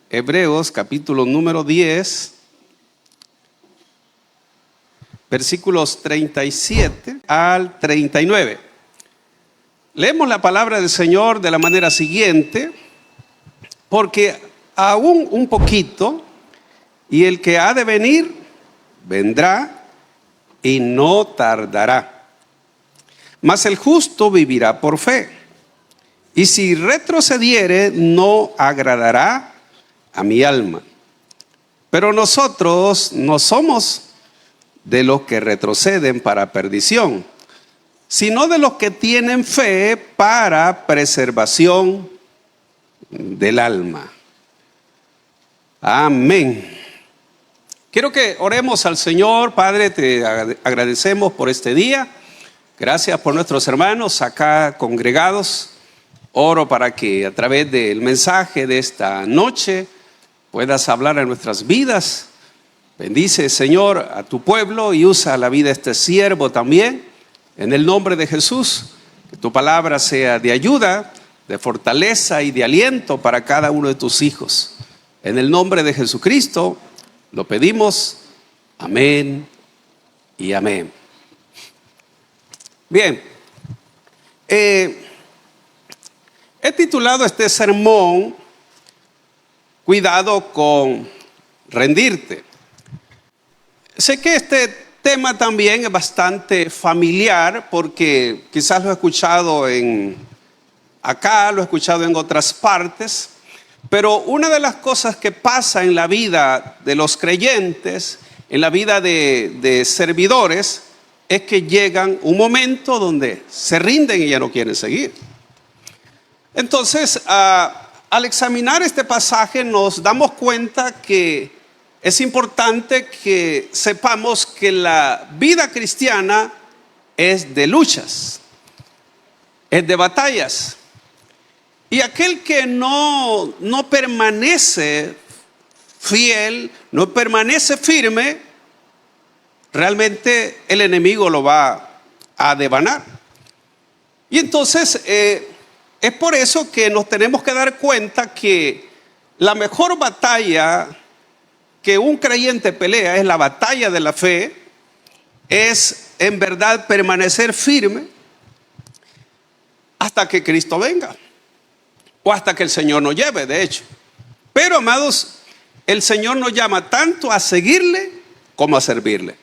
Hebreos capítulo número 10, versículos 37 al 39. Leemos la palabra del Señor de la manera siguiente: porque aún un poquito, y el que ha de venir, vendrá y no tardará. Mas el justo vivirá por fe. Y si retrocediere, no agradará a mi alma. Pero nosotros no somos de los que retroceden para perdición, sino de los que tienen fe para preservación del alma. Amén. Quiero que oremos al Señor. Padre, te agradecemos por este día. Gracias por nuestros hermanos acá congregados. Oro para que a través del mensaje de esta noche puedas hablar en nuestras vidas. Bendice, Señor, a tu pueblo y usa la vida de este siervo también. En el nombre de Jesús, que tu palabra sea de ayuda, de fortaleza y de aliento para cada uno de tus hijos. En el nombre de Jesucristo lo pedimos. Amén y amén. Bien, he titulado este sermón Cuidado con rendirte. Sé que este tema también es bastante familiar porque quizás lo he escuchado acá, lo he escuchado en otras partes, pero una de las cosas que pasa en la vida de los creyentes, en la vida de servidores, es que llegan un momento donde se rinden y ya no quieren seguir. Entonces, al examinar este pasaje nos damos cuenta que es importante que sepamos que la vida cristiana es de luchas, es de batallas. Y aquel que no permanece fiel, no permanece firme, realmente el enemigo lo va a devanar. Y entonces es por eso que nos tenemos que dar cuenta que la mejor batalla que un creyente pelea es la batalla de la fe, es en verdad permanecer firme hasta que Cristo venga, o hasta que el Señor nos lleve, de hecho. Pero, amados, el Señor nos llama tanto a seguirle como a servirle.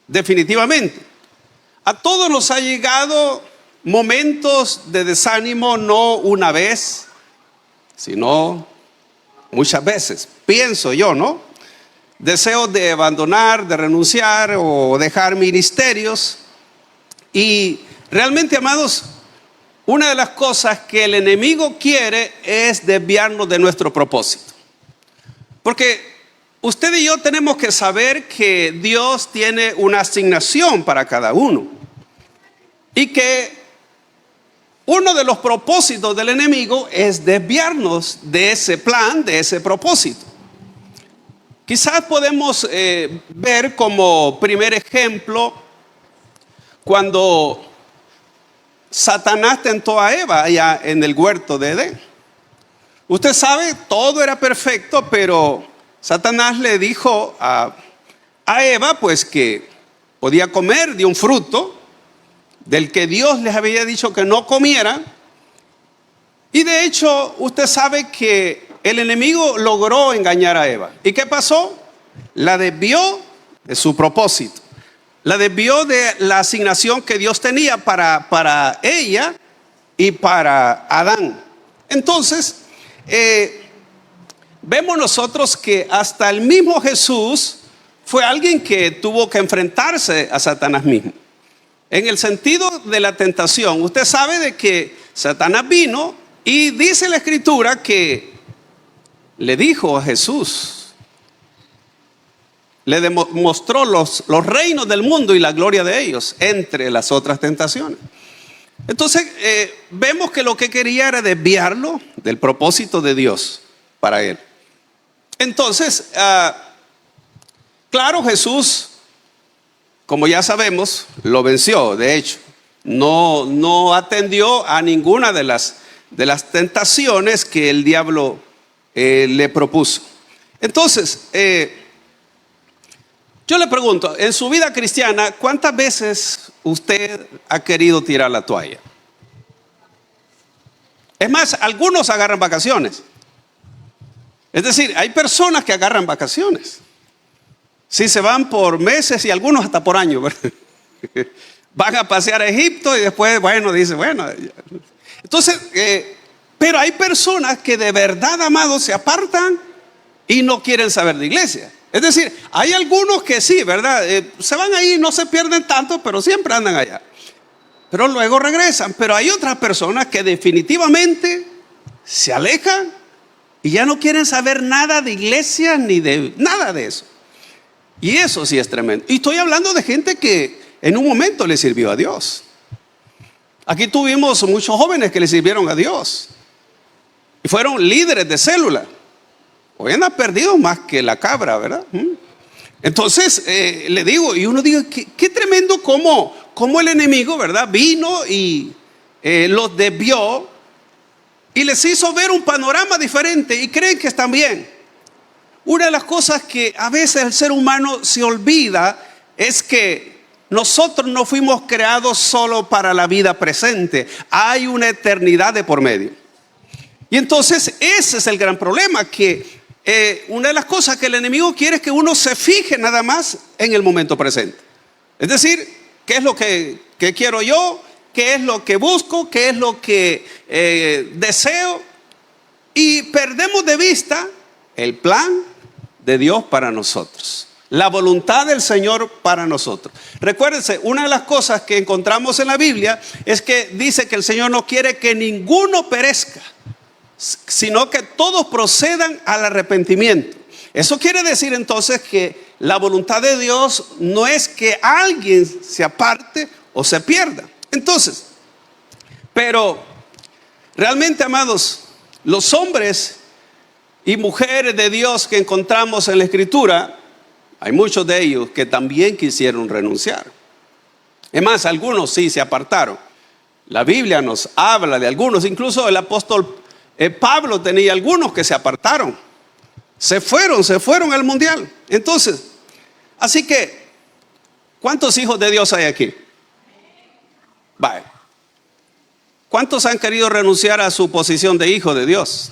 Definitivamente. A todos nos ha llegado momentos de desánimo, no una vez, sino muchas veces, pienso yo, ¿no? Deseos de abandonar, de renunciar o dejar ministerios. Y realmente, amados, una de las cosas que el enemigo quiere es desviarnos de nuestro propósito. Porque usted y yo tenemos que saber que Dios tiene una asignación para cada uno. Y que uno de los propósitos del enemigo es desviarnos de ese plan, de ese propósito. Quizás podemos ver como primer ejemplo cuando Satanás tentó a Eva allá en el huerto de Edén. Usted sabe, todo era perfecto, pero Satanás le dijo a Eva pues que podía comer de un fruto del que Dios les había dicho que no comieran. Y de hecho, usted sabe que el enemigo logró engañar a Eva. ¿Y qué pasó? La desvió de su propósito. La desvió de la asignación que Dios tenía para ella y para Adán. Entonces, vemos nosotros que hasta el mismo Jesús fue alguien que tuvo que enfrentarse a Satanás mismo. En el sentido de la tentación, usted sabe de que Satanás vino y dice la Escritura que le dijo a Jesús, le demostró los reinos del mundo y la gloria de ellos, entre las otras tentaciones. Entonces, vemos que lo que quería era desviarlo del propósito de Dios para él. Entonces, claro, Jesús, como ya sabemos, lo venció. De hecho, no atendió a ninguna de las tentaciones que el diablo le propuso. Entonces, yo le pregunto, en su vida cristiana, ¿cuántas veces usted ha querido tirar la toalla? Es más, algunos agarran vacaciones. Es decir, hay personas que agarran vacaciones. Sí, se van por meses y algunos hasta por años, ¿verdad? Van a pasear a Egipto y después, dice, Entonces, pero hay personas que de verdad, amados, se apartan y no quieren saber de iglesia. Es decir, hay algunos que sí, ¿verdad? Se van ahí, no se pierden tanto, pero siempre andan allá. Pero luego regresan. Pero hay otras personas que definitivamente se alejan y ya no quieren saber nada de iglesia ni de nada de eso. Y eso sí es tremendo. Y estoy hablando de gente que en un momento le sirvió a Dios. Aquí tuvimos muchos jóvenes que le sirvieron a Dios y fueron líderes de célula. Hoy andan perdidos más que la cabra, ¿verdad? Entonces, le digo, y uno dice, qué tremendo cómo el enemigo, ¿verdad? Vino y los desvió y les hizo ver un panorama diferente y creen que están bien. Una de las cosas que a veces el ser humano se olvida es que nosotros no fuimos creados solo para la vida presente. Hay una eternidad de por medio. Y entonces ese es el gran problema, que una de las cosas que el enemigo quiere es que uno se fije nada más en el momento presente. Es decir, ¿qué es lo que quiero yo? ¿Qué es lo que busco? ¿Qué es lo que deseo? Y perdemos de vista el plan de Dios para nosotros, la voluntad del Señor para nosotros. Recuérdense, una de las cosas que encontramos en la Biblia es que dice que el Señor no quiere que ninguno perezca, sino que todos procedan al arrepentimiento. Eso quiere decir entonces que la voluntad de Dios no es que alguien se aparte o se pierda. Entonces, pero realmente, amados, los hombres y mujeres de Dios que encontramos en la Escritura, hay muchos de ellos que también quisieron renunciar. Es más, algunos sí se apartaron. La Biblia nos habla de algunos, incluso el apóstol Pablo tenía algunos que se apartaron, se fueron al mundial. Entonces, así que, ¿cuántos hijos de Dios hay aquí? Vale. ¿Cuántos han querido renunciar a su posición de hijo de Dios?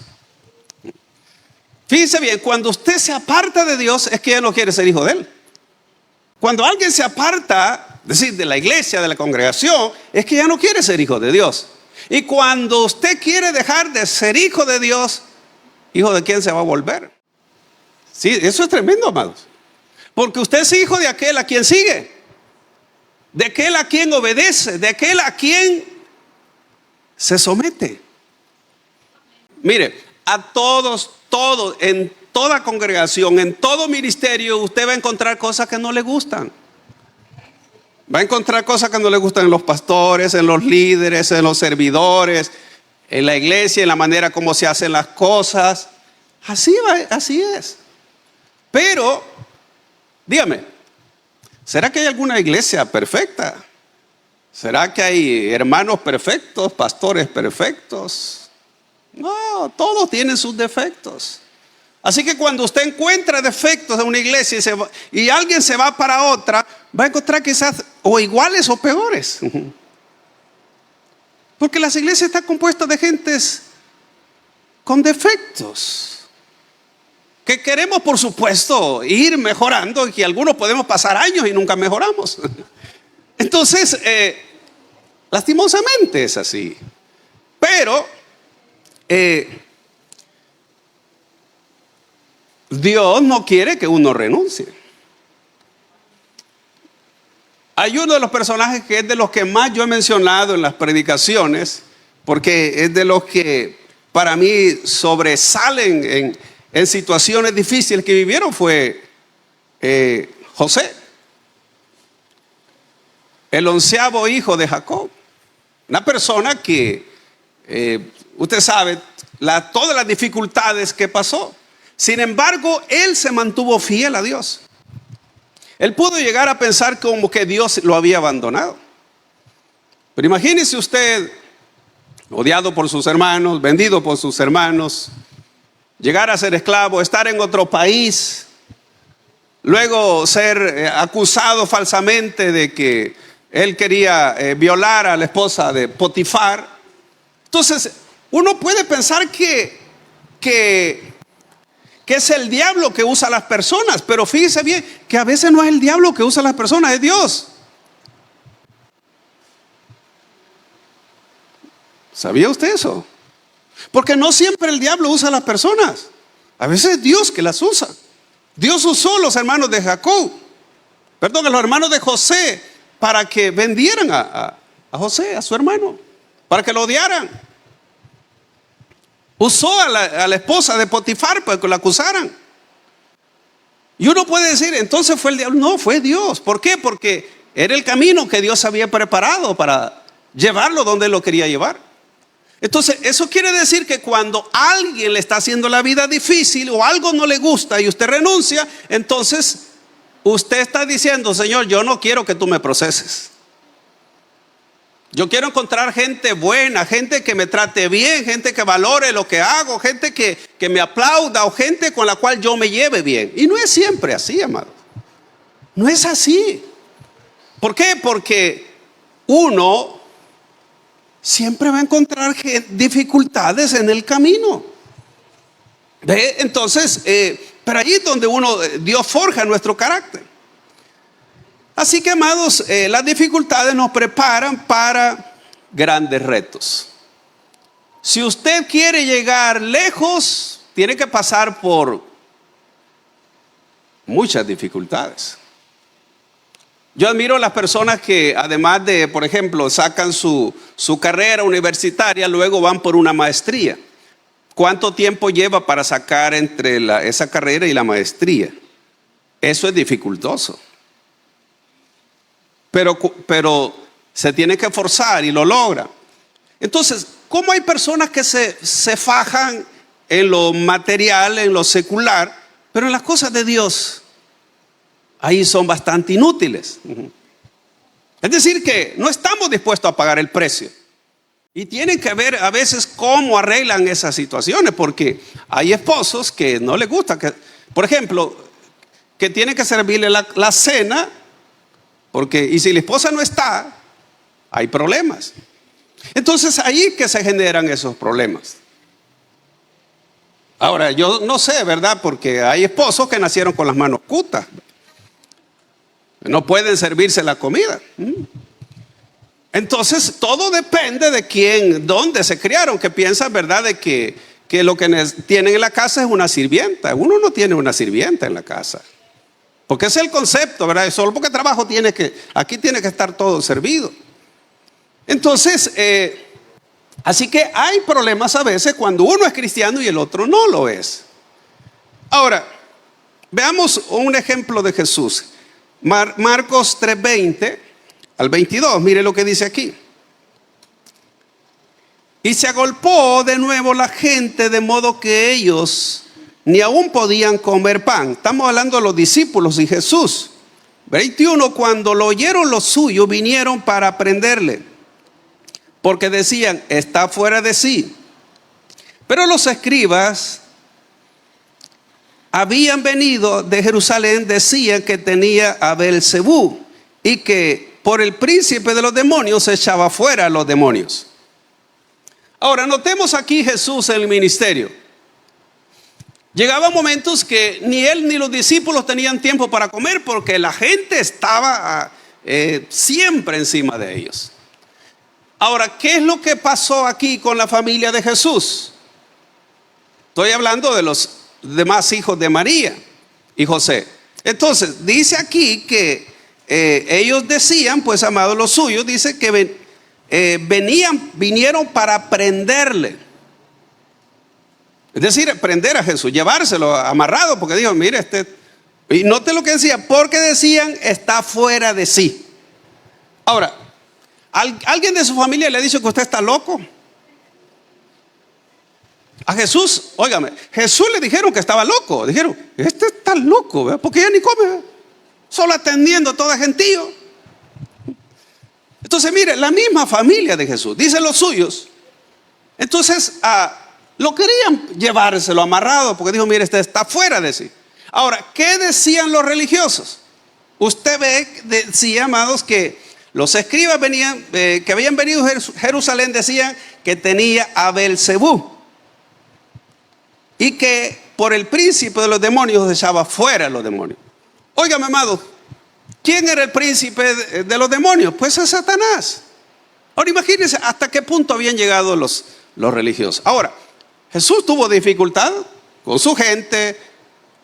Fíjense bien, cuando usted se aparta de Dios es que ya no quiere ser hijo de Él. Cuando alguien se aparta, es decir, de la iglesia, de la congregación, es que ya no quiere ser hijo de Dios. Y cuando usted quiere dejar de ser hijo de Dios, ¿hijo de quién se va a volver? Sí, eso es tremendo, amados. Porque usted es hijo de aquel a quien sigue, de aquel a quien obedece, de aquel a quien se somete. Mire, a todos, en toda congregación, en todo ministerio, usted va a encontrar cosas que no le gustan. Va a encontrar cosas que no le gustan en los pastores, en los líderes, en los servidores, en la iglesia, en la manera como se hacen las cosas. Así es. Pero, dígame, ¿será que hay alguna iglesia perfecta? ¿Será que hay hermanos perfectos, pastores perfectos? No, todos tienen sus defectos. Así que cuando usted encuentra defectos en una iglesia y alguien se va para otra, va a encontrar quizás o iguales o peores. Porque las iglesias están compuestas de gentes con defectos, que queremos, por supuesto, ir mejorando, y que algunos podemos pasar años y nunca mejoramos. Entonces, lastimosamente es así. Pero Dios no quiere que uno renuncie. Hay uno de los personajes que es de los que más yo he mencionado en las predicaciones, porque es de los que para mí sobresalen en situaciones difíciles que vivieron, fue José, el 11º hijo de Jacob. Una persona que, usted sabe, todas las dificultades que pasó. Sin embargo, él se mantuvo fiel a Dios. Él pudo llegar a pensar como que Dios lo había abandonado. Pero imagínese usted, odiado por sus hermanos, vendido por sus hermanos, llegar a ser esclavo, estar en otro país, luego ser acusado falsamente de que él quería violar a la esposa de Potifar. Entonces, uno puede pensar que es el diablo que usa a las personas, pero fíjese bien que a veces no es el diablo que usa a las personas, es Dios. ¿Sabía usted eso? Porque no siempre el diablo usa a las personas, a veces es Dios que las usa. Dios usó a los hermanos de Jacob, a los hermanos de José, para que vendieran a José, a su hermano, para que lo odiaran. Usó a la esposa de Potifar para que lo acusaran. Y uno puede decir, entonces fue el diablo. No, fue Dios. ¿Por qué? Porque era el camino que Dios había preparado para llevarlo donde Él lo quería llevar. Entonces, eso quiere decir que cuando alguien le está haciendo la vida difícil o algo no le gusta y usted renuncia, entonces usted está diciendo, Señor, yo no quiero que tú me proceses. Yo quiero encontrar gente buena, gente que me trate bien, gente que valore lo que hago, gente que me aplauda o gente con la cual yo me lleve bien. Y no es siempre así, amado. No es así. ¿Por qué? Porque uno siempre va a encontrar dificultades en el camino. ¿Ve? Entonces, pero ahí es donde Dios forja nuestro carácter. Así que, amados, las dificultades nos preparan para grandes retos. Si usted quiere llegar lejos, tiene que pasar por muchas dificultades. Yo admiro a las personas que, además de, por ejemplo, sacan su carrera universitaria, luego van por una maestría. ¿Cuánto tiempo lleva para sacar entre esa carrera y la maestría? Eso es dificultoso. Pero se tiene que forzar y lo logra. Entonces, ¿cómo hay personas que se fajan en lo material, en lo secular, pero en las cosas de Dios ahí son bastante inútiles? Es decir, que no estamos dispuestos a pagar el precio. Y tienen que ver a veces cómo arreglan esas situaciones, porque hay esposos que no les gusta, por ejemplo, que tienen que servirle la cena, y si la esposa no está, hay problemas. Entonces ahí que se generan esos problemas. Ahora, yo no sé, ¿verdad? Porque hay esposos que nacieron con las manos cutas. No pueden servirse la comida. Entonces, todo depende de dónde se criaron, que piensan, ¿verdad?, de que lo que tienen en la casa es una sirvienta. Uno no tiene una sirvienta en la casa. Porque ese es el concepto, ¿verdad? Solo porque trabajo aquí tiene que estar todo servido. Entonces, así que hay problemas a veces cuando uno es cristiano y el otro no lo es. Ahora, veamos un ejemplo de Jesús. Marcos 3:20 al 22, mire lo que dice aquí. Y se agolpó de nuevo la gente, de modo que ellos ni aún podían comer pan. Estamos hablando de los discípulos y Jesús. 21, cuando lo oyeron los suyos, vinieron para prenderle, porque decían, está fuera de sí. Pero los escribas habían venido de Jerusalén, decían que tenía a Beelzebú y que por el príncipe de los demonios echaba fuera a los demonios. Ahora, notemos aquí Jesús en el ministerio. Llegaban momentos que ni él ni los discípulos tenían tiempo para comer, porque la gente estaba siempre encima de ellos. Ahora, ¿qué es lo que pasó aquí con la familia de Jesús? Estoy hablando de los demás hijos de María y José. Entonces, dice aquí que ellos decían, pues, amados los suyos, dice que vinieron para prenderle. Es decir, prender a Jesús, llevárselo amarrado, porque dijo, mire, y note lo que decía, porque decían, está fuera de sí. Ahora, ¿alguien de su familia le ha dicho que usted está loco? A Jesús, óigame, Jesús le dijeron que estaba loco. Dijeron, este está loco, ¿verdad? Porque ya ni come, ¿verdad? Solo atendiendo a todo gentío. Entonces, mire, la misma familia de Jesús, dicen los suyos. Entonces, Lo querían llevárselo amarrado porque dijo, mire, este está fuera de sí. Ahora, ¿qué decían los religiosos? Usted ve, decía, amados, que los escribas que habían venido a Jerusalén decían que tenía a Belcebú y que por el príncipe de los demonios echaba fuera a los demonios. Óigame, amados, ¿quién era el príncipe de los demonios? Pues es Satanás. Ahora imagínense hasta qué punto habían llegado los religiosos. Ahora, Jesús tuvo dificultad con su gente,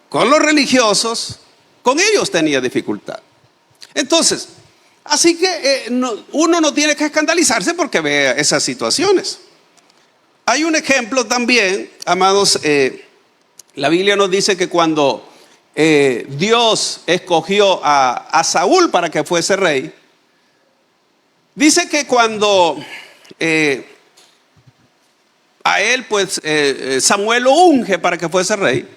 con los religiosos, con ellos tenía dificultad. Entonces, así que uno no tiene que escandalizarse porque vea esas situaciones. Hay un ejemplo también, amados, la Biblia nos dice que cuando Dios escogió a Saúl para que fuese rey, dice que cuando a él pues Samuel lo unge para que fuese rey,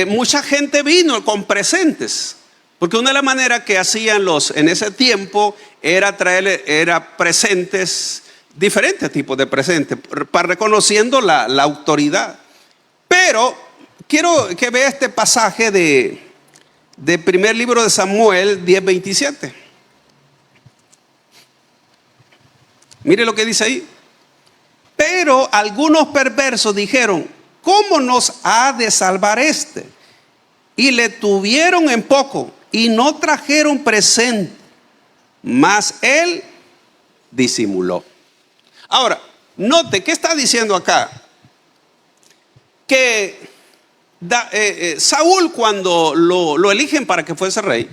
mucha gente vino con presentes, porque una de las maneras que hacían en ese tiempo era presentes, diferentes tipos de presentes, para reconociendo la autoridad. Pero quiero que vea este pasaje de primer libro de Samuel 10:27. Mire lo que dice ahí. Pero algunos perversos dijeron, ¿cómo nos ha de salvar este? Y le tuvieron en poco y no trajeron presente, mas él disimuló. Ahora, note, ¿qué está diciendo acá? Que Saúl, cuando lo eligen para que fuese rey,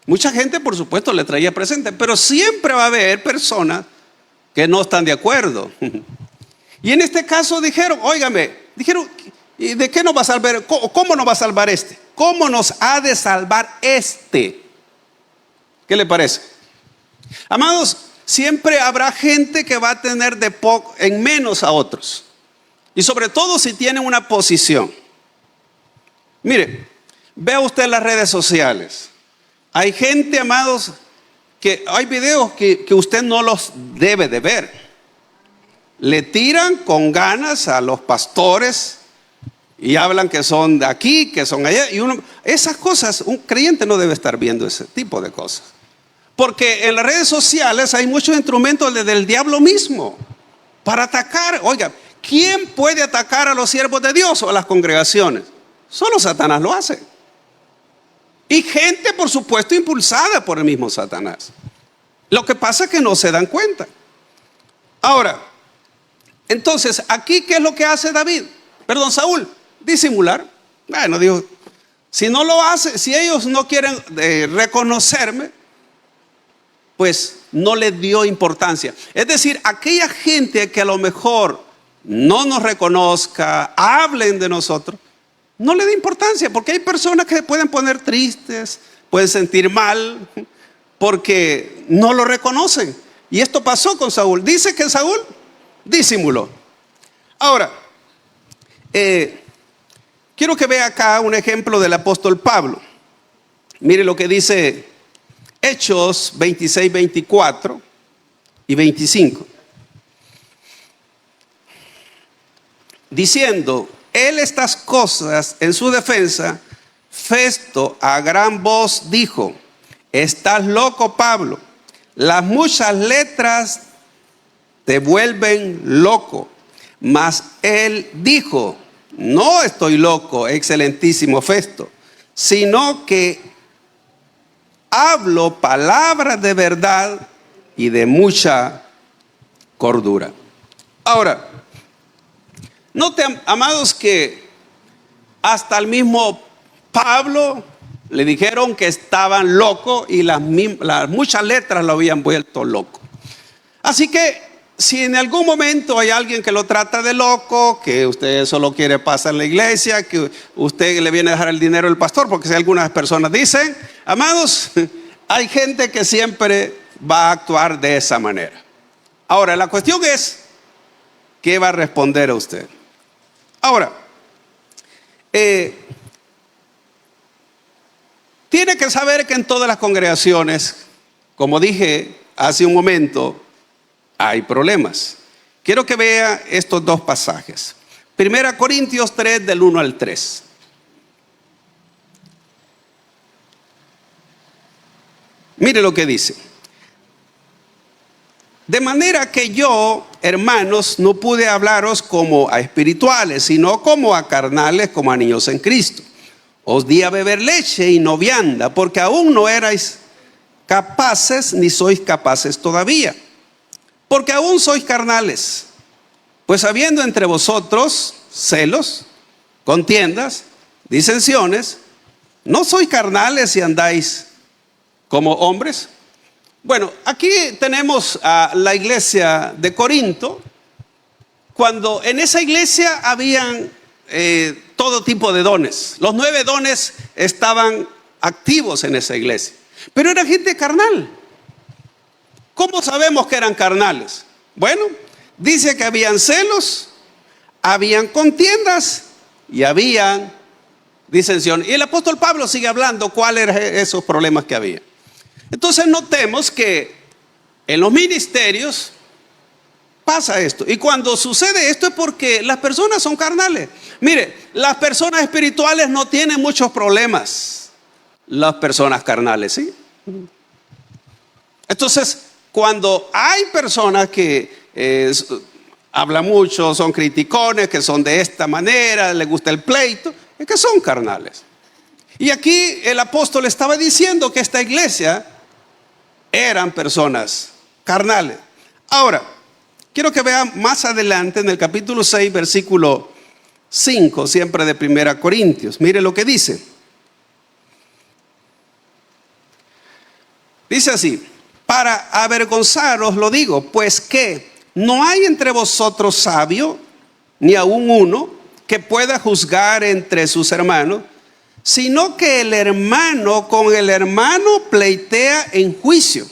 mucha gente por supuesto le traía presente, pero siempre va a haber personas que no están de acuerdo. Y en este caso dijeron, ¿y de qué nos va a salvar? ¿Cómo nos va a salvar este? ¿Cómo nos ha de salvar este? ¿Qué le parece? Amados, siempre habrá gente que va a tener de poco en menos a otros. Y sobre todo si tienen una posición. Mire, vea usted las redes sociales. Hay gente, amados, que hay videos que usted no los debe de ver. Le tiran con ganas a los pastores y hablan que son de aquí, que son allá. Y esas cosas, un creyente no debe estar viendo ese tipo de cosas. Porque en las redes sociales hay muchos instrumentos del diablo mismo para atacar. Oiga, ¿quién puede atacar a los siervos de Dios o a las congregaciones? Solo Satanás lo hace. Y gente, por supuesto, impulsada por el mismo Satanás. Lo que pasa es que no se dan cuenta. Ahora, entonces, aquí, ¿qué es lo que hace Saúl? Disimular. Bueno, dijo, si no lo hace, si ellos no quieren reconocerme, pues no le dio importancia. Es decir, aquella gente que a lo mejor no nos reconozca, hablen de nosotros, no le da importancia, porque hay personas que se pueden poner tristes, pueden sentir mal, porque no lo reconocen. Y esto pasó con Saúl. Dice que Saúl disimuló. Ahora, quiero que vea acá un ejemplo del apóstol Pablo. Mire lo que dice Hechos 26, 24 y 25. Diciendo él estas cosas en su defensa, Festo a gran voz dijo, estás loco, Pablo, las muchas letras te vuelven loco. Mas él dijo, no estoy loco, excelentísimo Festo, sino que hablo palabras de verdad y de mucha cordura. Ahora, noten, amados, que hasta el mismo Pablo le dijeron que estaban locos y las muchas letras lo habían vuelto loco. Así que si en algún momento hay alguien que lo trata de loco, que usted solo quiere pasar en la iglesia, que usted le viene a dejar el dinero al pastor, porque si algunas personas dicen, amados, hay gente que siempre va a actuar de esa manera. Ahora, la cuestión es, ¿qué va a responder a usted? Ahora, tiene que saber que en todas las congregaciones, como dije hace un momento, hay problemas. quiero que vea estos dos pasajes. 1 Corintios 3, del 1 al 3. Mire lo que dice. De manera que yo, hermanos, no pude hablaros como a espirituales, sino como a carnales, como a niños en Cristo. Os di a beber leche y no vianda, porque aún no erais capaces, ni sois capaces todavía. Porque aún sois carnales. Pues habiendo entre vosotros celos, contiendas, disensiones, ¿no sois carnales y andáis como hombres? Bueno, aquí tenemos a la iglesia de Corinto, cuando en esa iglesia habían todo tipo de dones. Los 9 dones estaban activos en esa iglesia, pero era gente carnal. ¿Cómo sabemos que eran carnales? Bueno, dice que habían celos, habían contiendas y habían disensión. Y el apóstol Pablo sigue hablando cuáles eran esos problemas que había. Entonces notemos que en los ministerios pasa esto. Y cuando sucede esto es porque las personas son carnales. Mire, las personas espirituales no tienen muchos problemas. Las personas carnales, ¿sí? Entonces, cuando hay personas que hablan mucho, son criticones, que son de esta manera, les gusta el pleito, es que son carnales. Y aquí el apóstol estaba diciendo que esta iglesia eran personas carnales. Ahora, quiero que vean más adelante en el capítulo 6, versículo 5, siempre de 1 Corintios. Mire lo que dice. Dice así: para avergonzaros lo digo, pues que no hay entre vosotros sabio, ni aun uno, que pueda juzgar entre sus hermanos, sino que el hermano con el hermano pleitea en juicio,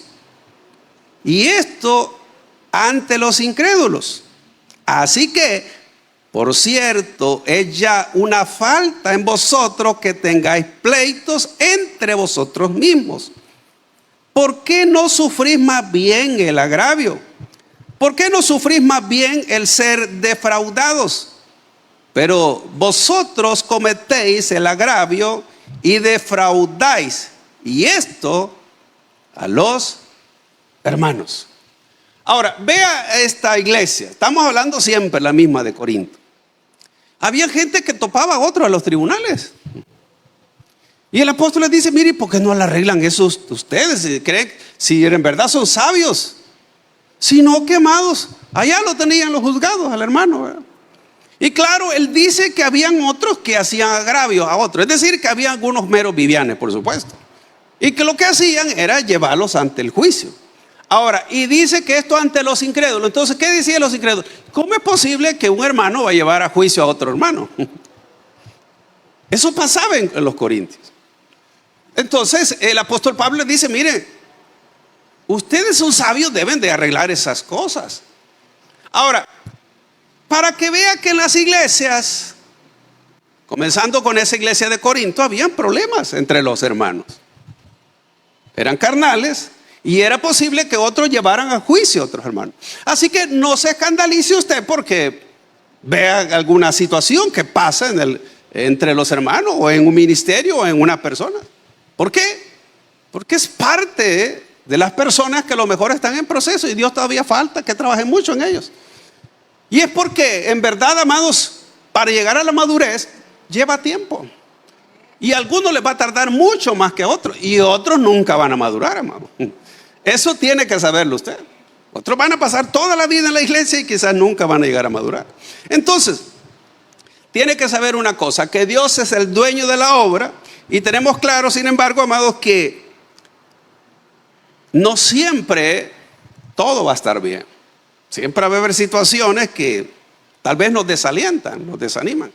y esto ante los incrédulos. Así que, por cierto, es ya una falta en vosotros que tengáis pleitos entre vosotros mismos. ¿Por qué no sufrís más bien el agravio? ¿Por qué no sufrís más bien el ser defraudados? Pero vosotros cometéis el agravio y defraudáis, y esto a los hermanos. Ahora, vea esta iglesia. Estamos hablando siempre la misma de Corinto. Había gente que topaba a otros a los tribunales. Y el apóstol les dice: mire, ¿por qué no le arreglan eso ustedes? Si creen, si en verdad son sabios. Si no, quemados. Allá lo tenían los juzgados al hermano, ¿verdad? Y claro, él dice que habían otros que hacían agravios a otros. Es decir, que había algunos meros vivianes, por supuesto. Y que lo que hacían era llevarlos ante el juicio. Ahora, y dice que esto ante los incrédulos. Entonces, ¿qué decían los incrédulos? ¿Cómo es posible que un hermano va a llevar a juicio a otro hermano? Eso pasaba en los Corintios. Entonces, el apóstol Pablo dice: mire, ustedes son sabios, deben de arreglar esas cosas. Ahora, para que vea que en las iglesias, comenzando con esa iglesia de Corinto, habían problemas entre los hermanos. Eran carnales y era posible que otros llevaran a juicio a otros hermanos. Así que no se escandalice usted porque vea alguna situación que pasa entre los hermanos, o en un ministerio, o en una persona. ¿Por qué? Porque es parte de las personas que a lo mejor están en proceso y Dios todavía falta que trabaje mucho en ellos. Y es porque, en verdad, amados, para llegar a la madurez lleva tiempo. Y a algunos les va a tardar mucho más que a otros. Y otros nunca van a madurar, amado. Eso tiene que saberlo usted. Otros van a pasar toda la vida en la iglesia y quizás nunca van a llegar a madurar. Entonces, tiene que saber una cosa: que Dios es el dueño de la obra. Y tenemos claro, sin embargo, amados, que no siempre todo va a estar bien. Siempre va a haber situaciones que tal vez nos desalientan, nos desaniman.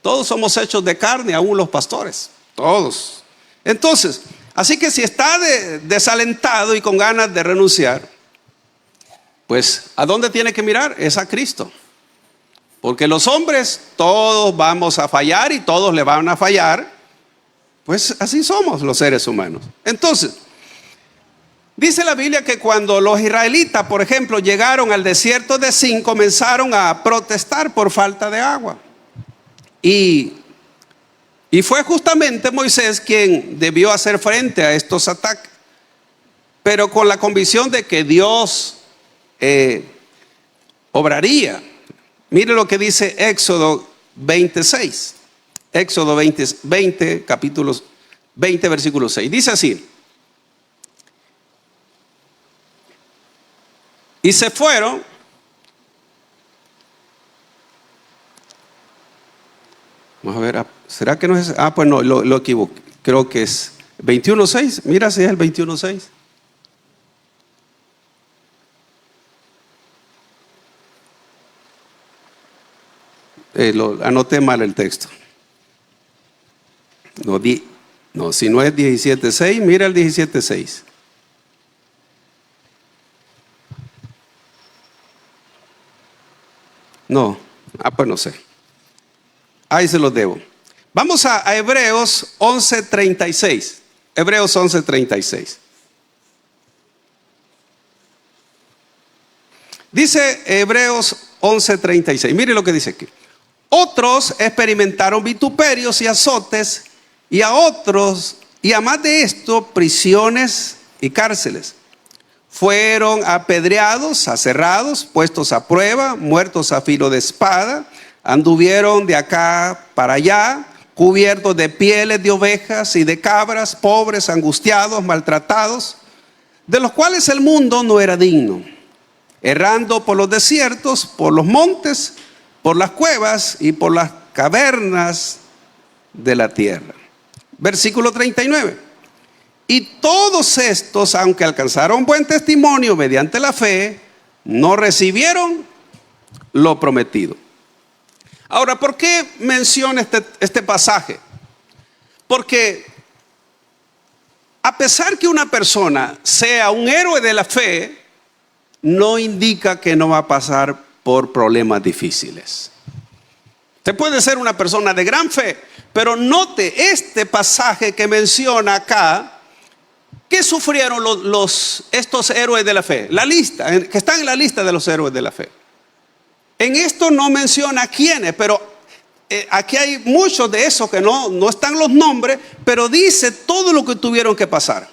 Todos somos hechos de carne, aún los pastores, todos. Entonces, así que si está desalentado y con ganas de renunciar, pues ¿a dónde tiene que mirar? Es a Cristo. Porque los hombres todos vamos a fallar y todos le van a fallar. Pues así somos los seres humanos. Entonces, Dice la Biblia que cuando los israelitas, por ejemplo, llegaron al desierto de Sin, comenzaron a protestar por falta de agua. Y fue justamente Moisés quien debió hacer frente a estos ataques, pero con la convicción de que Dios obraría. Mire lo que dice Éxodo 26. Éxodo 20, capítulos 20, versículo 6. Dice así: y se fueron. Vamos a ver, ¿será que no es? Pues no, lo equivoqué. Creo que es 21.6. Mira si es el 21.6. Anoté mal el texto. No, si no es 17.6, mira el 17.6. No, pues no sé. Ahí se los debo. Vamos a Hebreos 11.36. Hebreos 11.36. Dice Hebreos 11.36. Mire lo que dice aquí. Otros experimentaron vituperios y azotes, y a otros, y a más de esto, prisiones y cárceles. Fueron apedreados, aserrados, puestos a prueba, muertos a filo de espada. Anduvieron de acá para allá, cubiertos de pieles de ovejas y de cabras, pobres, angustiados, maltratados, de los cuales el mundo no era digno, errando por los desiertos, por los montes, por las cuevas y por las cavernas de la tierra. Versículo 39. Y todos estos, aunque alcanzaron buen testimonio mediante la fe, no recibieron lo prometido. Ahora, ¿por qué menciona este pasaje? Porque a pesar que una persona sea un héroe de la fe, no indica que no va a pasar por problemas difíciles. Usted puede ser una persona de gran fe, pero note este pasaje que menciona acá. ¿Qué sufrieron estos héroes de la fe? La lista, que están en la lista de los héroes de la fe. En esto no menciona quiénes, pero aquí hay muchos de esos que no están los nombres, pero dice todo lo que tuvieron que pasar.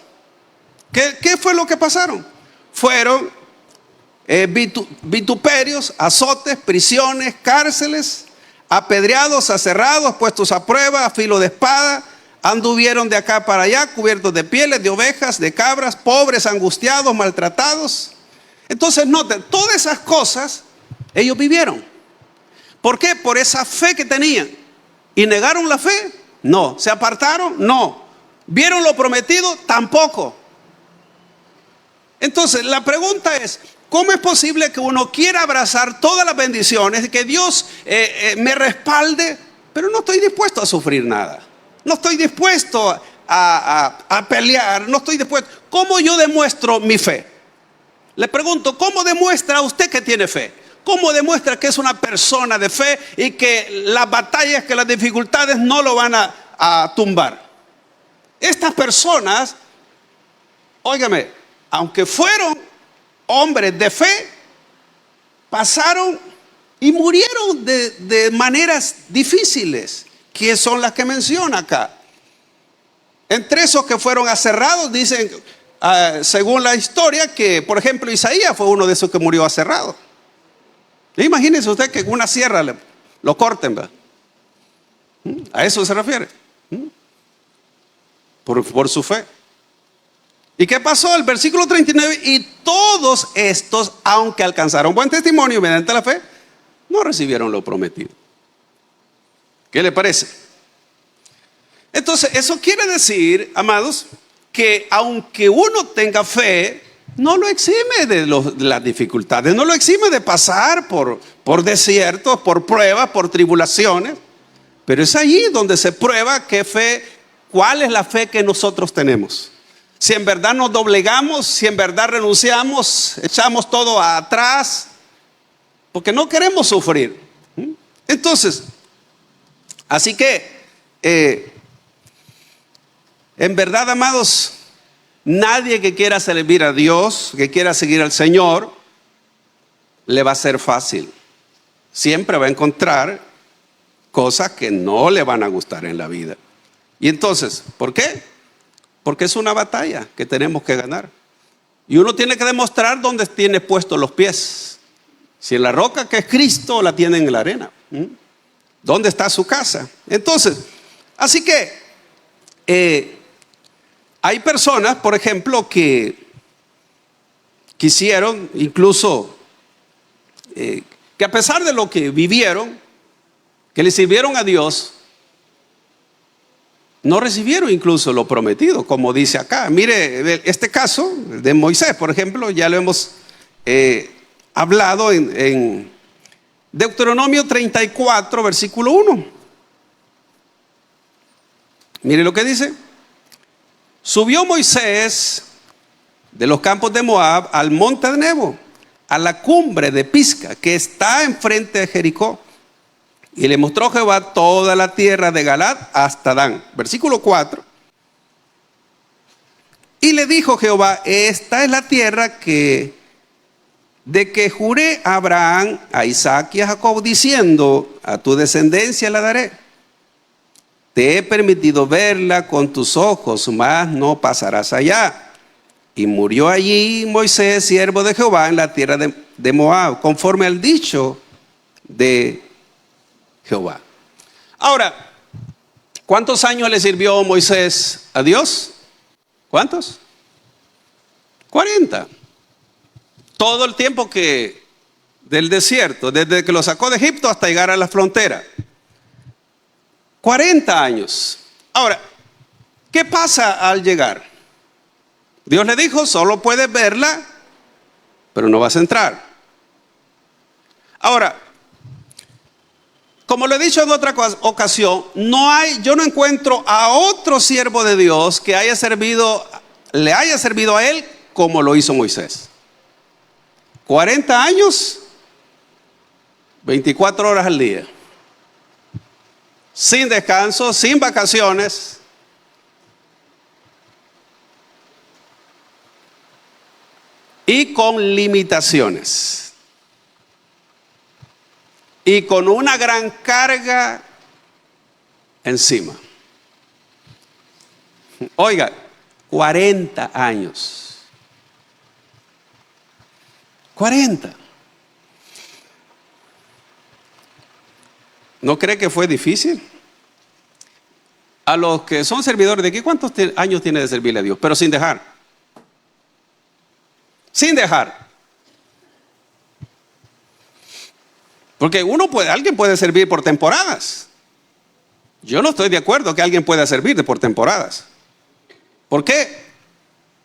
¿Qué fue lo que pasaron? Fueron vituperios, azotes, prisiones, cárceles, apedreados, aserrados, puestos a prueba, a filo de espada. Anduvieron de acá para allá, cubiertos de pieles de ovejas, de cabras, pobres, angustiados, maltratados. Entonces noten, todas esas cosas ellos vivieron. ¿Por qué? Por esa fe que tenían. ¿Y negaron la fe? No. ¿Se apartaron? No. ¿Vieron lo prometido? Tampoco. Entonces la pregunta es, ¿cómo es posible que uno quiera abrazar todas las bendiciones y que Dios me respalde, pero no estoy dispuesto a sufrir nada? No estoy dispuesto a pelear, no estoy dispuesto. ¿Cómo yo demuestro mi fe? Le pregunto, ¿cómo demuestra usted que tiene fe? ¿Cómo demuestra que es una persona de fe y que las batallas, que las dificultades no lo van a tumbar? Estas personas, óigame, aunque fueron hombres de fe, pasaron y murieron de maneras difíciles, que son las que menciona acá. Entre esos que fueron aserrados, dicen, según la historia, que por ejemplo Isaías fue uno de esos que murió aserrado. Imagínese usted que una sierra lo corten, ¿verdad? ¿A eso se refiere? Por su fe. ¿Y qué pasó? El versículo 39, y todos estos, aunque alcanzaron buen testimonio mediante la fe, no recibieron lo prometido. ¿Qué le parece? Entonces, eso quiere decir, amados, que aunque uno tenga fe, no lo exime de las dificultades, no lo exime de pasar por desiertos, por pruebas, por tribulaciones. Pero es allí donde se prueba qué fe, cuál es la fe que nosotros tenemos. Si en verdad nos doblegamos, si en verdad renunciamos, echamos todo atrás, porque no queremos sufrir. Entonces, así que, en verdad, amados, Nadie que quiera servir a Dios, que quiera seguir al Señor, le va a ser fácil. Siempre va a encontrar cosas que no le van a gustar en la vida. Y entonces, ¿por qué? Porque es una batalla que tenemos que ganar. Y uno tiene que demostrar dónde tiene puestos los pies. Si en la roca que es Cristo, la tiene en la arena. ¿Dónde está su casa? Entonces, así que hay personas, por ejemplo, que quisieron incluso que a pesar de lo que vivieron, que le sirvieron a Dios, no recibieron incluso lo prometido, como dice acá. Mire, este caso de Moisés, por ejemplo, ya lo hemos hablado en Deuteronomio 34, versículo 1. Mire lo que dice. Subió Moisés de los campos de Moab al monte de Nebo, a la cumbre de Pisga, que está enfrente de Jericó. Y le mostró Jehová toda la tierra de Galaad hasta Dan. Versículo 4. Y le dijo Jehová: esta es la tierra de que juré a Abraham, a Isaac y a Jacob, diciendo: a tu descendencia la daré. Te he permitido verla con tus ojos, mas no pasarás allá. Y murió allí Moisés, siervo de Jehová, en la tierra de Moab, conforme al dicho de Jehová. Ahora, ¿cuántos años le sirvió Moisés a Dios? ¿Cuántos? 40. Todo el tiempo del desierto, desde que lo sacó de Egipto hasta llegar a la frontera. 40 años. Ahora, ¿qué pasa al llegar? Dios le dijo: solo puedes verla, pero no vas a entrar. Ahora, como lo he dicho en otra ocasión, yo no encuentro a otro siervo de Dios que le haya servido a él como lo hizo Moisés. 40 años, 24 horas al día. Sin descanso, sin vacaciones. Y con limitaciones. Y con una gran carga encima. Oiga, 40 años. 40. ¿No cree que fue difícil? A los que son servidores de aquí, ¿cuántos años tiene de servirle a Dios? Pero sin dejar. Sin dejar. Porque alguien puede servir por temporadas. Yo no estoy de acuerdo que alguien pueda servir por temporadas. ¿Por qué?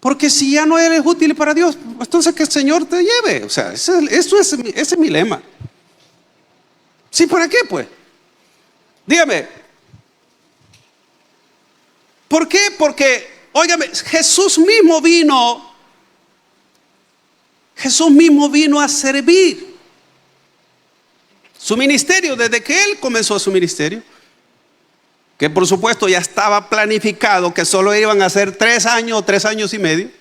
Porque si ya no eres útil para Dios, entonces que el Señor te lleve. O sea, ese es mi lema. ¿Sí? ¿Para qué pues? Dígame. ¿Por qué? Porque, óigame, Jesús mismo vino a servir. Su ministerio, desde que Él comenzó su ministerio, que por supuesto ya estaba planificado que solo iban a ser 3 años o 3 años y medio,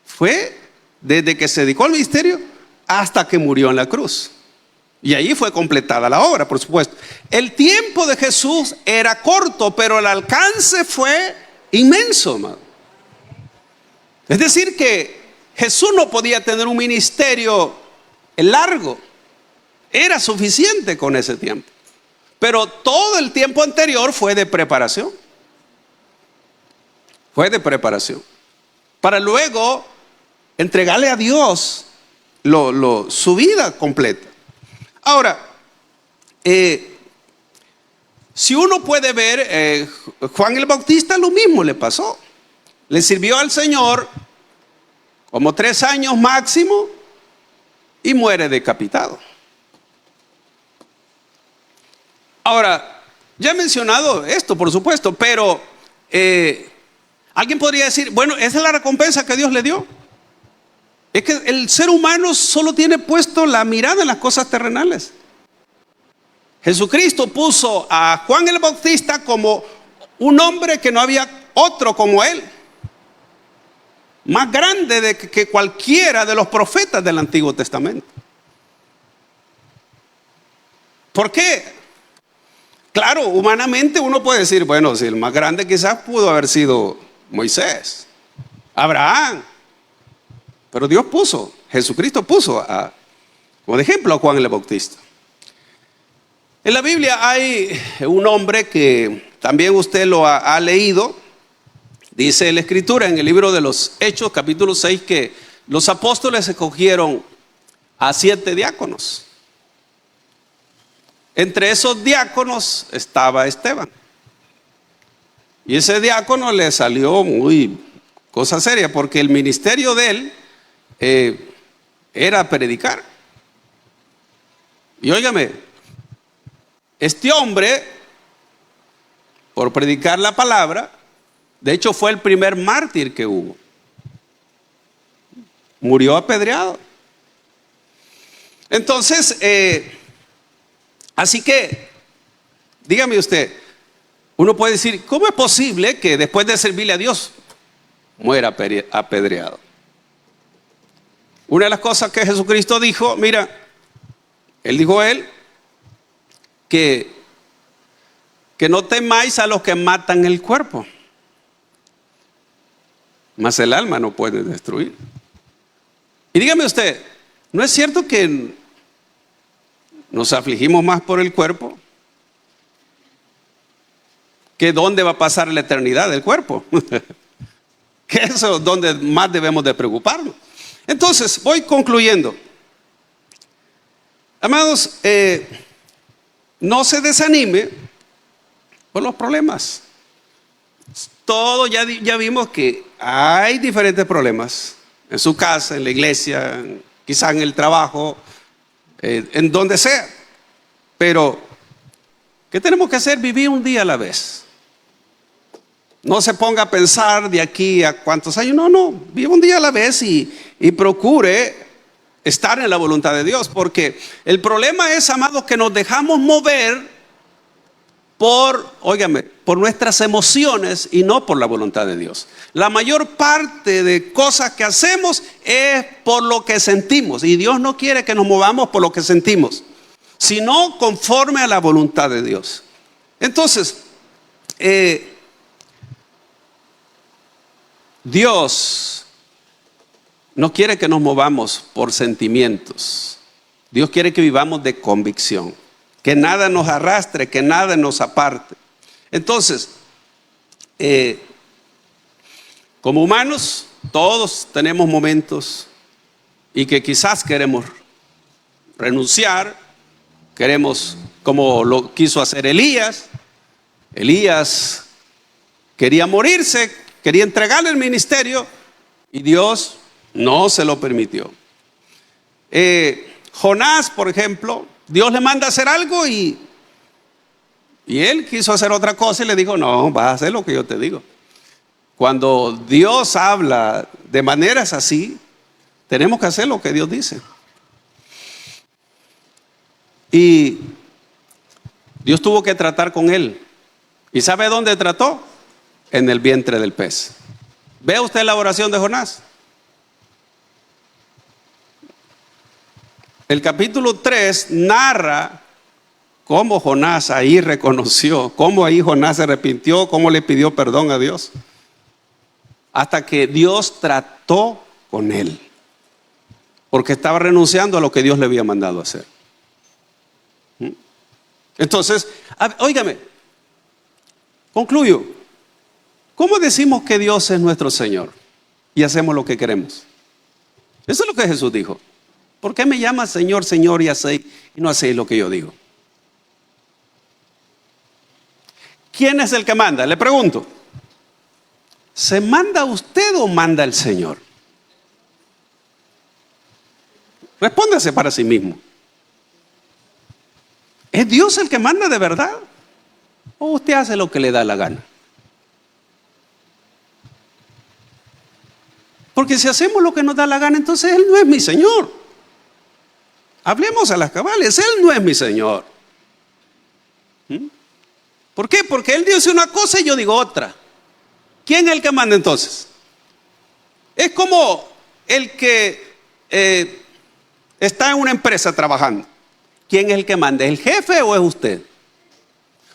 fue desde que se dedicó al ministerio hasta que murió en la cruz. Y ahí fue completada la obra, por supuesto. El tiempo de Jesús era corto, pero el alcance fue inmenso, hermano. Es decir que Jesús no podía tener un ministerio largo. Era suficiente con ese tiempo. Pero todo el tiempo anterior fue de preparación. Fue de preparación. Para luego entregarle a Dios su vida completa. Ahora, si uno puede ver, Juan el Bautista lo mismo le pasó. Le sirvió al Señor como 3 años máximo y muere decapitado. Ahora, ya he mencionado esto, por supuesto, pero alguien podría decir: bueno, esa es la recompensa que Dios le dio. Es que el ser humano solo tiene puesto la mirada en las cosas terrenales. Jesucristo puso a Juan el Bautista como un hombre que no había otro como él. más grande que cualquiera de los profetas del Antiguo Testamento. ¿Por qué? Claro, humanamente uno puede decir, bueno, si el más grande quizás pudo haber sido Moisés, Abraham, pero Jesucristo puso como de ejemplo a Juan el Bautista. En la Biblia hay un hombre que también usted lo ha leído. Dice la Escritura en el libro de los Hechos, capítulo 6, que los apóstoles escogieron a 7 diáconos. Entre esos diáconos estaba Esteban. Y ese diácono le salió muy cosa seria, porque el ministerio de él era predicar. Y óigame, este hombre, por predicar la palabra, de hecho fue el primer mártir que hubo. Murió apedreado. Entonces, así que, dígame usted, uno puede decir, ¿cómo es posible que después de servirle a Dios muera apedreado? Una de las cosas que Jesucristo dijo, mira, él dijo que no temáis a los que matan el cuerpo, mas el alma no puede destruir. Y dígame usted, ¿no es cierto que nos afligimos más por el cuerpo? ¿Que dónde va a pasar la eternidad del cuerpo? Que eso es donde más debemos de preocuparnos. Entonces, voy concluyendo. Amados, no se desanime por los problemas. Todo ya vimos que hay diferentes problemas en su casa, en la iglesia, quizá en el trabajo, en donde sea. Pero, ¿qué tenemos que hacer? Vivir un día a la vez. No se ponga a pensar de aquí a cuántos años. No, viva un día a la vez y procure estar en la voluntad de Dios. Porque el problema es, amados, que nos dejamos mover por nuestras emociones y no por la voluntad de Dios. La mayor parte de cosas que hacemos es por lo que sentimos. Y Dios no quiere que nos movamos por lo que sentimos, sino conforme a la voluntad de Dios. Entonces, Dios no quiere que nos movamos por sentimientos. Dios quiere que vivamos de convicción, que nada nos arrastre, que nada nos aparte. Entonces, como humanos, todos tenemos momentos y que quizás queremos renunciar, queremos, como lo quiso hacer Elías. Elías quería morirse, quería entregarle el ministerio y Dios no se lo permitió. Jonás, por ejemplo, Dios le manda a hacer algo y él quiso hacer otra cosa y le dijo, no, vas a hacer lo que yo te digo. Cuando Dios habla de maneras así, tenemos que hacer lo que Dios dice. Y Dios tuvo que tratar con él. ¿Y sabe dónde trató? En el vientre del pez. ¿Ve usted la oración de Jonás? El capítulo 3 narra cómo Jonás ahí reconoció, cómo ahí Jonás se arrepintió, cómo le pidió perdón a Dios, hasta que Dios trató con él, porque estaba renunciando a lo que Dios le había mandado hacer. Entonces, óigame, concluyo. ¿Cómo decimos que Dios es nuestro Señor y hacemos lo que queremos? Eso es lo que Jesús dijo. ¿Por qué me llamas Señor, Señor y no hacéis lo que yo digo? ¿Quién es el que manda? Le pregunto. ¿Se manda usted o manda el Señor? Respóndase para sí mismo. ¿Es Dios el que manda de verdad? ¿O usted hace lo que le da la gana? Porque si hacemos lo que nos da la gana, entonces Él no es mi Señor. Hablemos a las cabales, Él no es mi Señor. ¿Por qué? Porque Él dice una cosa y yo digo otra. ¿Quién es el que manda entonces? Es como el que está en una empresa trabajando. ¿Quién es el que manda? ¿Es el jefe o es usted?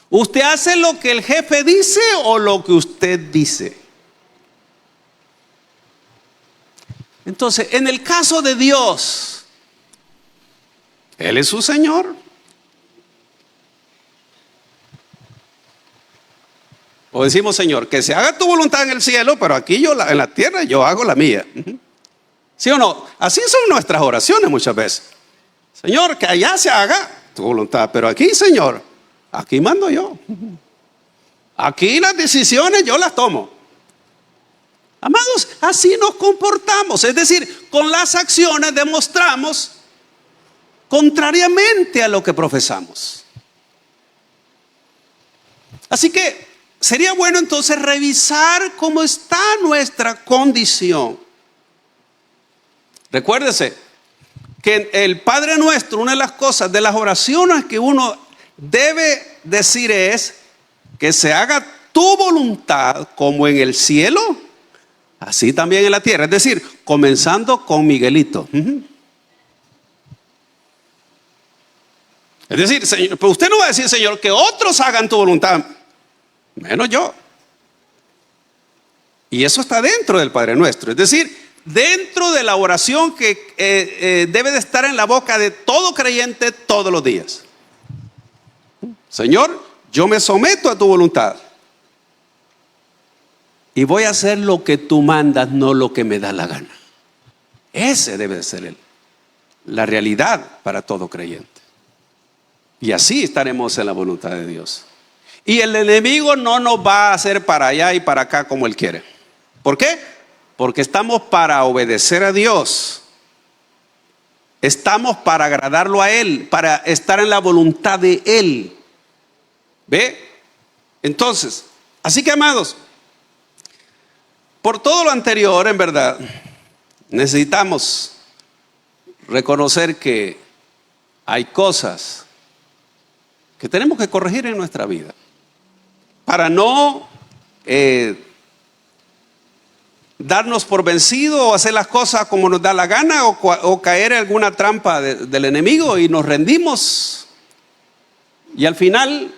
¿Usted hace lo que el jefe dice o lo que usted dice? Entonces, en el caso de Dios, Él es su Señor. O decimos, Señor, que se haga tu voluntad en el cielo, pero aquí yo en la tierra yo hago la mía. ¿Sí o no? Así son nuestras oraciones muchas veces. Señor, que allá se haga tu voluntad, pero aquí, Señor, aquí mando yo. Aquí las decisiones yo las tomo. Amados, así nos comportamos. Es decir, con las acciones demostramos contrariamente a lo que profesamos. Así que sería bueno entonces revisar cómo está nuestra condición. Recuérdese que el Padre Nuestro, una de las cosas, de las oraciones que uno debe decir es que se haga tu voluntad como en el cielo, así también en la tierra. Es decir, comenzando con Miguelito. Es decir, Señor, pues usted no va a decir, Señor, que otros hagan tu voluntad, menos yo. Y eso está dentro del Padre Nuestro. Es decir, dentro de la oración que debe de estar en la boca de todo creyente todos los días. Señor, yo me someto a tu voluntad y voy a hacer lo que tú mandas, no lo que me da la gana. Ese debe de ser la realidad para todo creyente. Y así estaremos en la voluntad de Dios. Y el enemigo no nos va a hacer para allá y para acá como él quiere. ¿Por qué? Porque estamos para obedecer a Dios. Estamos para agradarlo a Él, para estar en la voluntad de Él. ¿Ve? Entonces, así que amados, por todo lo anterior, en verdad, necesitamos reconocer que hay cosas que tenemos que corregir en nuestra vida para no darnos por vencido o hacer las cosas como nos da la gana o caer en alguna trampa del enemigo y nos rendimos. Y al final,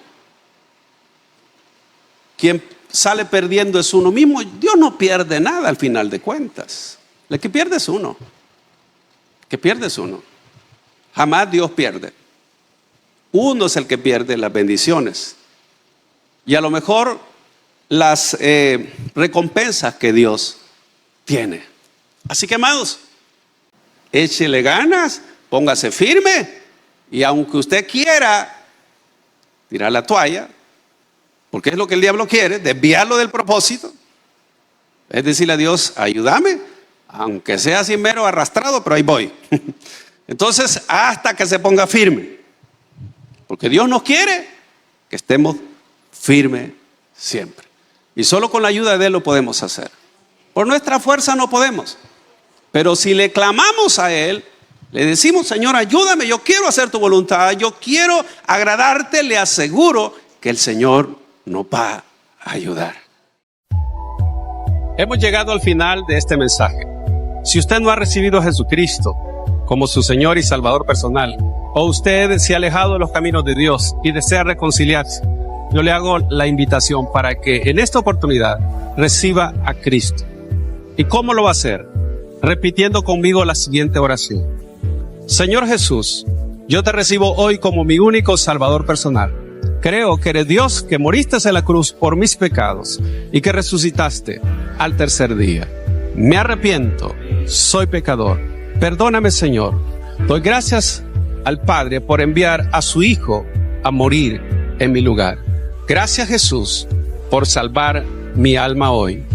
quien sale perdiendo es uno mismo. Dios no pierde nada al final de cuentas. El que pierde es uno. El que pierde es uno. Jamás Dios pierde. Uno es el que pierde las bendiciones. Y a lo mejor las recompensas que Dios tiene. Así que amados, échele ganas, póngase firme, y aunque usted quiera tirar la toalla, porque es lo que el diablo quiere, desviarlo del propósito, es decirle a Dios, ayúdame, aunque sea así mero arrastrado, pero ahí voy. Entonces, hasta que se ponga firme, porque Dios nos quiere que estemos firmes siempre, y solo con la ayuda de Él lo podemos hacer. Por nuestra fuerza no podemos, pero si le clamamos a Él, le decimos, Señor, ayúdame, yo quiero hacer tu voluntad, yo quiero agradarte, le aseguro que el Señor nos va a ayudar. Hemos llegado al final de este mensaje. Si usted no ha recibido a Jesucristo como su Señor y Salvador personal, o usted se ha alejado de los caminos de Dios y desea reconciliarse, yo le hago la invitación para que en esta oportunidad reciba a Cristo. ¿Y cómo lo va a hacer? Repitiendo conmigo la siguiente oración. Señor Jesús, yo te recibo hoy como mi único Salvador personal. Creo que eres Dios, que moriste en la cruz por mis pecados y que resucitaste al tercer día. Me arrepiento, soy pecador. Perdóname, Señor. Doy gracias al Padre por enviar a su Hijo a morir en mi lugar. Gracias, Jesús, por salvar mi alma hoy.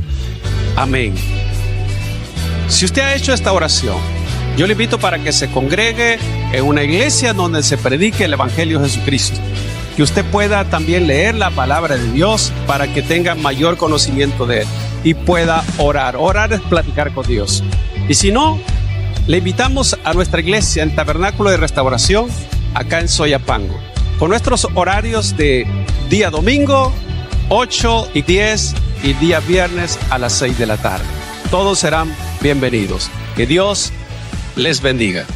Amén. Si usted ha hecho esta oración, yo le invito para que se congregue en una iglesia donde se predique el Evangelio de Jesucristo. Que usted pueda también leer la palabra de Dios para que tenga mayor conocimiento de Él y pueda orar. Orar es platicar con Dios. Y si no, le invitamos a nuestra iglesia en Tabernáculo de Restauración, acá en Soyapango, con nuestros horarios de día domingo, 8 y 10, y día viernes a las 6 de la tarde. Todos serán bienvenidos. Que Dios les bendiga.